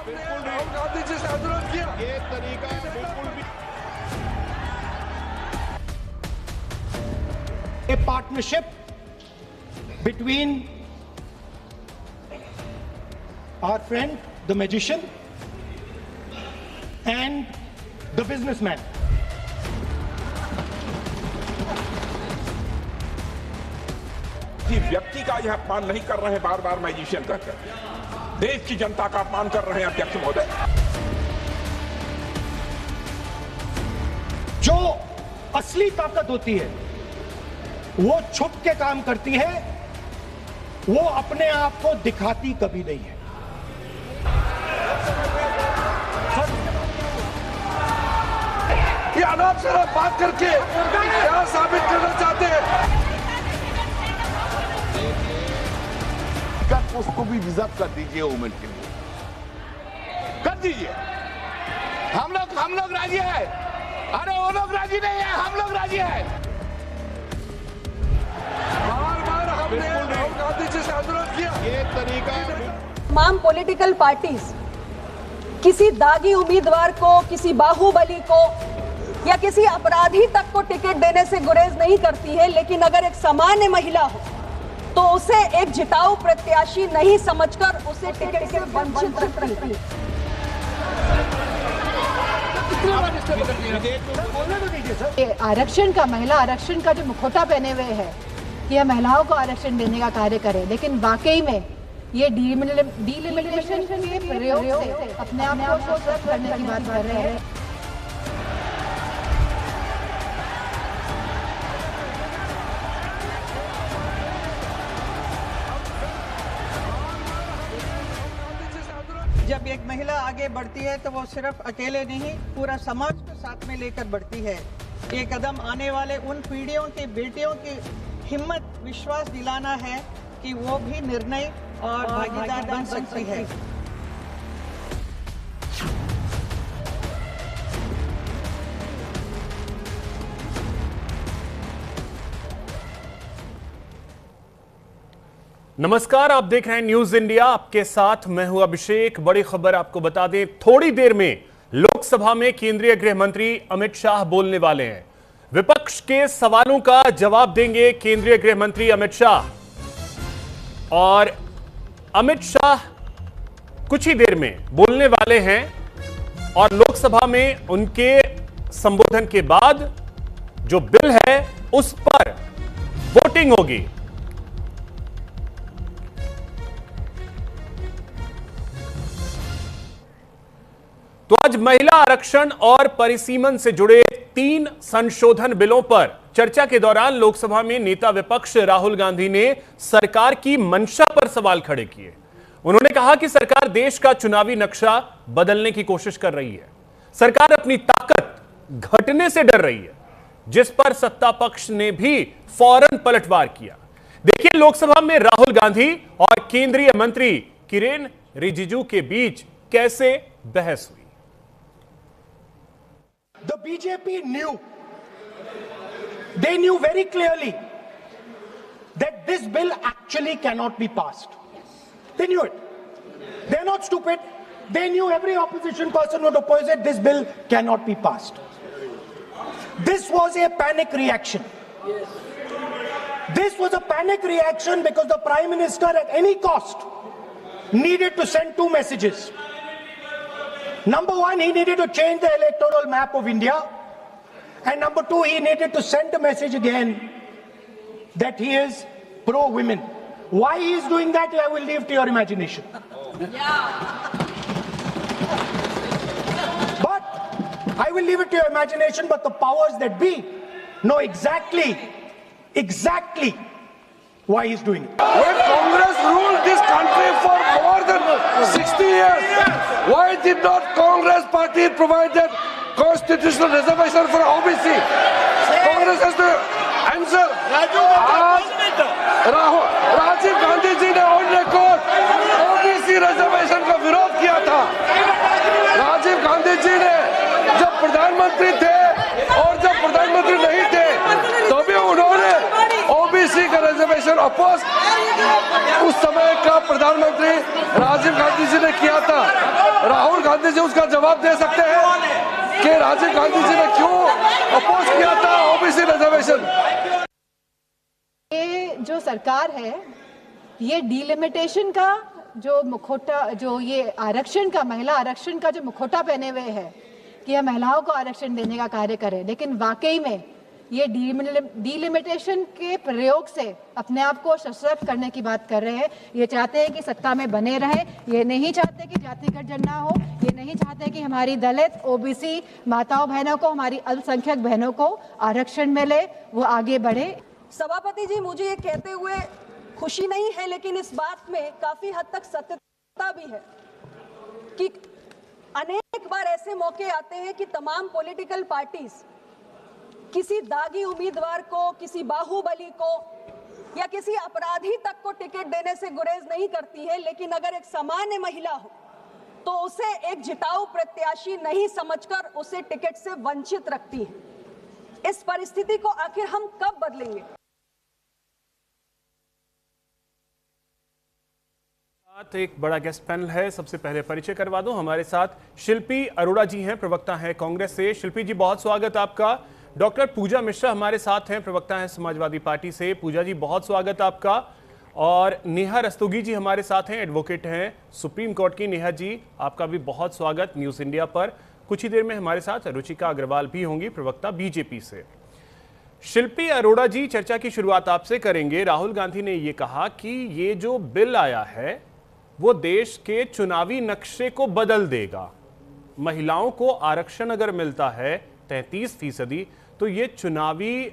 राहुल गांधी जी से अनुरोध किया। ये तरीका बिल्कुल भी a partnership between our friend the magician and the businessman. किसी व्यक्ति का यह अपमान नहीं कर रहे बार बार मैजिशियन कहकर, देश की जनता का अपमान कर रहे हैं अध्यक्ष महोदय। जो असली ताकत होती है वो छुप के काम करती है, वो अपने आप को दिखाती कभी नहीं है। ये अनाप शनाप बात करके क्या साबित करना चाहते हैं? उसको भी रिजर्व कर दीजिए वुमेन के लिए, कर दीजिए। हम लोग राजी है। अरे वो लोग राजी नहीं है, हम लोग राजी है। बार हमने राहुल गांधी जी से अनुरोध किया। ये तरीका तमाम पॉलिटिकल पार्टीज किसी दागी उम्मीदवार को, किसी बाहुबली को या किसी अपराधी तक को टिकट देने से गुरेज नहीं करती है, लेकिन अगर एक सामान्य महिला हो तो उसे एक जिताऊ प्रत्याशी नहीं समझकर उसे टिकट से वंचित रखती है। ये आरक्षण का, महिला आरक्षण का जो मुखौटा पहने हुए है कि यह महिलाओं को आरक्षण देने का कार्य करे, लेकिन वाकई में ये डिलिमिटेशन के प्रयोग से अपने आप को स्वतंत्र करने की बात कर रहे हैं। जब एक महिला आगे बढ़ती है तो वो सिर्फ अकेले नहीं, पूरा समाज को साथ में लेकर बढ़ती है। ये कदम आने वाले उन पीढ़ियों की बेटियों की हिम्मत, विश्वास दिलाना है कि वो भी निर्णय और भागीदार बन सकती है। नमस्कार, आप देख रहे हैं न्यूज इंडिया, आपके साथ मैं हूं अभिषेक। बड़ी खबर आपको बता दें, थोड़ी देर में लोकसभा में केंद्रीय गृह मंत्री अमित शाह बोलने वाले हैं। विपक्ष के सवालों का जवाब देंगे केंद्रीय गृह मंत्री अमित शाह। और अमित शाह कुछ ही देर में बोलने वाले हैं और लोकसभा में उनके संबोधन के बाद जो बिल है उस पर वोटिंग होगी। तो आज महिला आरक्षण और परिसीमन से जुड़े 3 संशोधन बिलों पर चर्चा के दौरान लोकसभा में नेता विपक्ष राहुल गांधी ने सरकार की मंशा पर सवाल खड़े किए। उन्होंने कहा कि सरकार देश का चुनावी नक्शा बदलने की कोशिश कर रही है। सरकार अपनी ताकत घटने से डर रही है, जिस पर सत्ता पक्ष ने भी फौरन पलटवार किया। देखिए लोकसभा में राहुल गांधी और केंद्रीय मंत्री किरेन रिजिजू के बीच कैसे बहस हुई। The BJP knew, they knew very clearly that this bill actually cannot be passed. They knew it. They're not stupid. They knew every opposition person would oppose it. This bill cannot be passed. This was a panic reaction. This was a panic reaction because the Prime Minister at any cost needed to send 2 messages. Number 1, he needed to change the electoral map of India, and number 2, he needed to send a message again that he is pro-women. Why he is doing that, I will leave to your imagination. But I will leave it to your imagination, but the powers that be know exactly why he is doing it. When Congress ruled this country for more than 60 years, why did not Congress party provide that constitutional reservation for OBC? Congress has to answer. Rajiv Gandhi ji ने on record OBC reservation का विरोध किया था। राजीव गांधी जी ने जब प्रधानमंत्री थे और जब प्रधानमंत्री नहीं थे तो भी उन्होंने ओबीसी का रिजर्वेशन अपोज उस समय का प्रधानमंत्री राजीव गांधी जी ने किया था। राहुल गांधी जी उसका जवाब दे सकते हैं कि राजीव गांधी जी ने क्यों अपोज किया था ओबीसी रिजर्वेशन। ये जो सरकार है, ये डिलिमिटेशन का जो मुखौटा, जो ये आरक्षण का, महिला आरक्षण का जो मुखौटा पहने हुए है कि यह महिलाओं को आरक्षण देने का कार्य करे, लेकिन वाकई में ये डिलिमिटेशन के प्रयोग से अपने आप को सशक्त करने की बात कर रहे हैं। ये चाहते हैं कि सत्ता में बने रहें, ये नहीं चाहते कि जातिगत झंडा हो, ये नहीं चाहते कि हमारी दलित, ओबीसी माताओं बहनों को, हमारी अल्पसंख्यक बहनों को आरक्षण मिले, वो आगे बढ़े। सभापति जी, मुझे ये कहते हुए खुशी नहीं है, लेकिन इस बात में काफी हद तक सत्यता भी है कि अनेक बार ऐसे मौके आते हैं कि तमाम पॉलिटिकल पार्टीज किसी दागी उम्मीदवार को, किसी बाहुबली को या किसी अपराधी तक को टिकट देने से गुरेज नहीं करती है, लेकिन अगर एक सामान्य महिला हो तो उसे एक जिताऊ प्रत्याशी नहीं समझकर उसे टिकट से वंचित रखती है। इस परिस्थिति को आखिर हम कब बदलेंगे? एक बड़ा गेस्ट पैनल है, सबसे पहले परिचय करवा दूं। हमारे साथ शिल्पी अरोड़ा जी हैं, प्रवक्ता हैं कांग्रेस से। शिल्पी जी, बहुत स्वागत आपका। डॉक्टर पूजा मिश्रा हमारे साथ हैं, प्रवक्ता हैं समाजवादी पार्टी से। पूजा जी, बहुत स्वागत आपका। और नेहा रस्तोगी जी हमारे साथ हैं, एडवोकेट हैं सुप्रीम कोर्ट की। नेहा जी, आपका भी बहुत स्वागत न्यूज़ इंडिया पर। कुछ ही देर में हमारे साथ रुचिका अग्रवाल भी होंगी, प्रवक्ता बीजेपी से। शिल्पी अरोड़ा जी, चर्चा की शुरुआत आपसे करेंगे। राहुल गांधी ने ये कहा कि ये जो बिल आया है वो देश के चुनावी नक्शे को बदल देगा। महिलाओं को आरक्षण अगर मिलता है 33%, तो ये चुनावी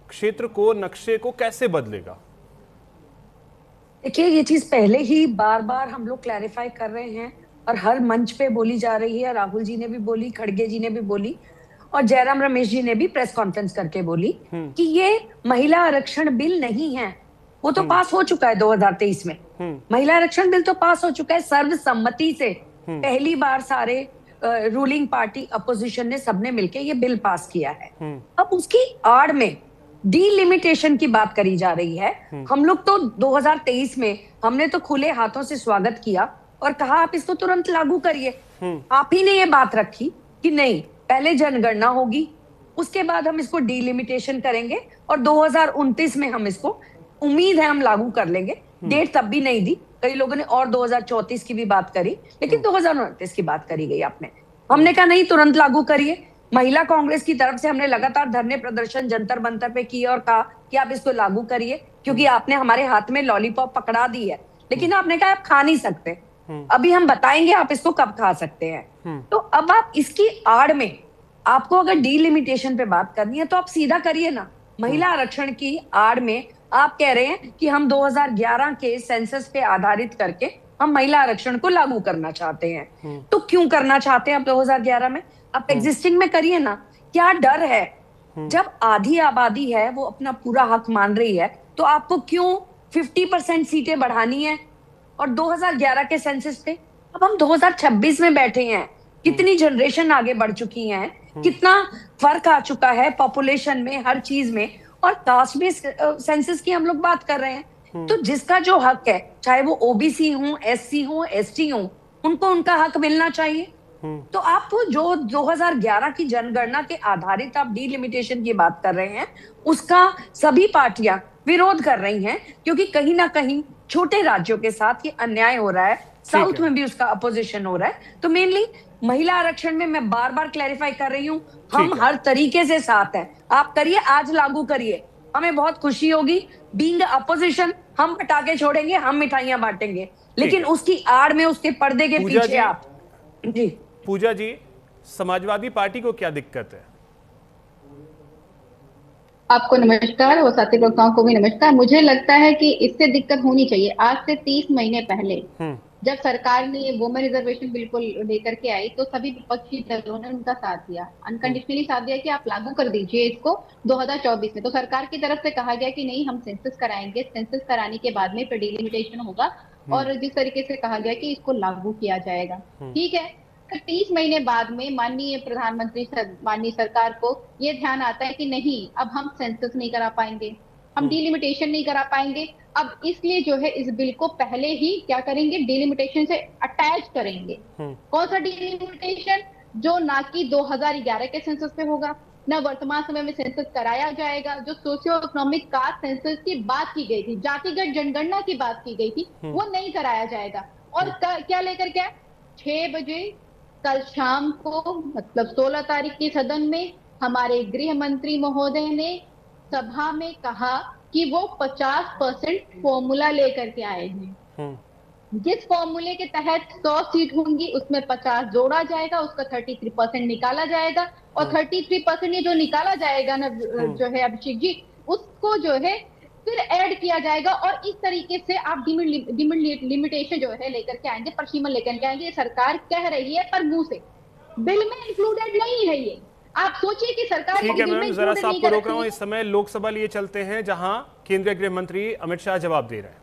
क्षेत्र को, नक्शे को कैसे बदलेगा? देखिए, ये चीज पहले ही बार बार हम लोग क्लैरिफाई कर रहे हैं और हर मंच पे बोली जा रही है। राहुल जी ने भी बोली, खड़गे जी ने भी बोली और जयराम रमेश जी ने भी प्रेस कॉन्फ्रेंस करके बोली कि ये महिला आरक्षण बिल नहीं है। वो तो पास हो चुका है 2023 में। महिला आरक्षण बिल तो पास हो चुका है सर्वसम्मति से। पहली बार सारे रूलिंग पार्टी, अपोजिशन ने, सबने मिलकर ये बिल पास किया है। अब उसकी आड़ में डीलिमिटेशन की बात करी जा रही है। हम लोग तो 2023 में हमने तो खुले हाथों से स्वागत किया और कहा आप इसको तुरंत लागू करिए। आप ही ने ये बात रखी कि नहीं, पहले जनगणना होगी, उसके बाद हम इसको डीलिमिटेशन करेंगे और 2029 में हम इसको, उम्मीद है हम लागू कर लेंगे। डेट तब भी नहीं दी, कई लोगों ने और 2034 की भी बात करी, लेकिन 2029 की बात करी गई आपने। हमने कहा नहीं, तुरंत लागू करिए। महिला कांग्रेस की तरफ से हमने लगातार धरने प्रदर्शन जंतर मंतर पे किए और कहा कि आप इसको लागू करिए, क्योंकि आपने हमारे हाथ में लॉलीपॉप पकड़ा दी है, लेकिन आपने कहा आप खा नहीं सकते। अभी हम बताएंगे आप इसको कब खा सकते हैं। तो अब आप इसकी आड़ में, आपको अगर डीलिमिटेशन पे बात करनी है तो आप सीधा करिए ना। महिला आरक्षण की आड़ में आप कह रहे हैं कि हम 2011 के सेंसस पे आधारित करके हम महिला आरक्षण को लागू करना चाहते हैं। तो क्यों करना चाहते हैं आप 2011 में? आप एग्जिस्टिंग में करिए ना। क्या डर है? जब आधी आबादी है वो अपना पूरा हक मान रही है, तो आपको क्यों 50% सीटें बढ़ानी है? और 2011 के सेंसस पे अब हम 2026 में बैठे हैं। कितनी जनरेशन आगे बढ़ चुकी है, कितना फर्क आ चुका है पॉपुलेशन में, हर चीज में। और कास्ट बेस्ड सेंसस की हम लोग बात कर रहे हैं। तो जिसका जो हक है, चाहे वो ओबीसी हो, एससी हो, एसटी हो, उनको उनका हक मिलना चाहिए। तो आप जो 2011 की जनगणना के आधारित आप डीलिमिटेशन की बात कर रहे हैं, उसका सभी पार्टियां विरोध कर रही हैं, क्योंकि कहीं ना कहीं छोटे राज्यों के साथ ये अन्याय हो रहा है। साउथ में भी उसका अपोजिशन हो रहा है। तो मेनली महिला आरक्षण में मैं बार बार क्लैरिफाई कर रही हूँ, हम हर तरीके से साथ हैं। आप करिए, आज लागू करिए, हमें बहुत खुशी होगी। बीइंग अपोजिशन, हम पटाखे छोड़ेंगे, हम मिठाइयां बांटेंगे, लेकिन उसकी आड़ में, उसके पर्दे के पीछे आप। जी पूजा जी, समाजवादी पार्टी को क्या दिक्कत है? आपको नमस्कार और साथी वक्ताओं को भी नमस्कार। मुझे लगता है कि इससे दिक्कत होनी चाहिए। आज से 30 महीने पहले जब सरकार ने ये वुमेन रिजर्वेशन बिल्कुल लेकर के आई, तो सभी विपक्षी दलों ने उनका साथ दिया, अनकंडीशनली साथ दिया कि आप लागू कर दीजिए इसको 2024 में। तो सरकार की तरफ से कहा गया कि नहीं, हम सेंसस कराएंगे, सेंसस कराने के बाद में डिलिमिटेशन होगा, और जिस तरीके से कहा गया कि इसको लागू किया जाएगा। ठीक है, 30 महीने बाद में माननीय प्रधानमंत्री, माननीय सरकार को ये ध्यान आता है कि नहीं, अब हम सेंसस नहीं करा पाएंगे, हम डिलिमिटेशन नहीं करा पाएंगे। अब इसलिए जो है इस बिल को पहले ही क्या करेंगे, डिलिमिटेशन से अटैच करेंगे। कौन सा डिलिमिटेशन? जो ना कि 2011 के सेंसस पे होगा, न वर्तमान समय में सेंसस कराया जाएगा। जो सोशियो इकोनॉमिक कास्ट सेंसस की बात की गई थी, जातिगत जनगणना की बात की गई थी, वो नहीं कराया जाएगा। और क्या लेकर क्या 6 बजे कल शाम को, मतलब 16 तारीख की सदन में हमारे गृह मंत्री महोदय ने सभा में कहा कि वो 50% फॉर्मूला लेकर के आए हैं। जिस फॉर्मूले के तहत 100 सीट होंगी उसमें 50 जोड़ा जाएगा, उसका 33% निकाला जाएगा, और 33% ये जो निकाला जाएगा ना जो है अभिषेक जी, उसको जो है फिर ऐड किया जाएगा। और इस तरीके से आप लिमिटेशन जो है लेकर के आएंगे, परसीमन लेकर के आएंगे। ये सरकार कह रही है पर मुंह से, बिल में इंक्लूडेड नहीं है ये। आप सोचिए कि सरकार ठीक है मैम, जरा सा आपको रोक रहा हूं। इस समय लोकसभा लिए चलते हैं जहां केंद्रीय गृह मंत्री अमित शाह जवाब दे रहे हैं।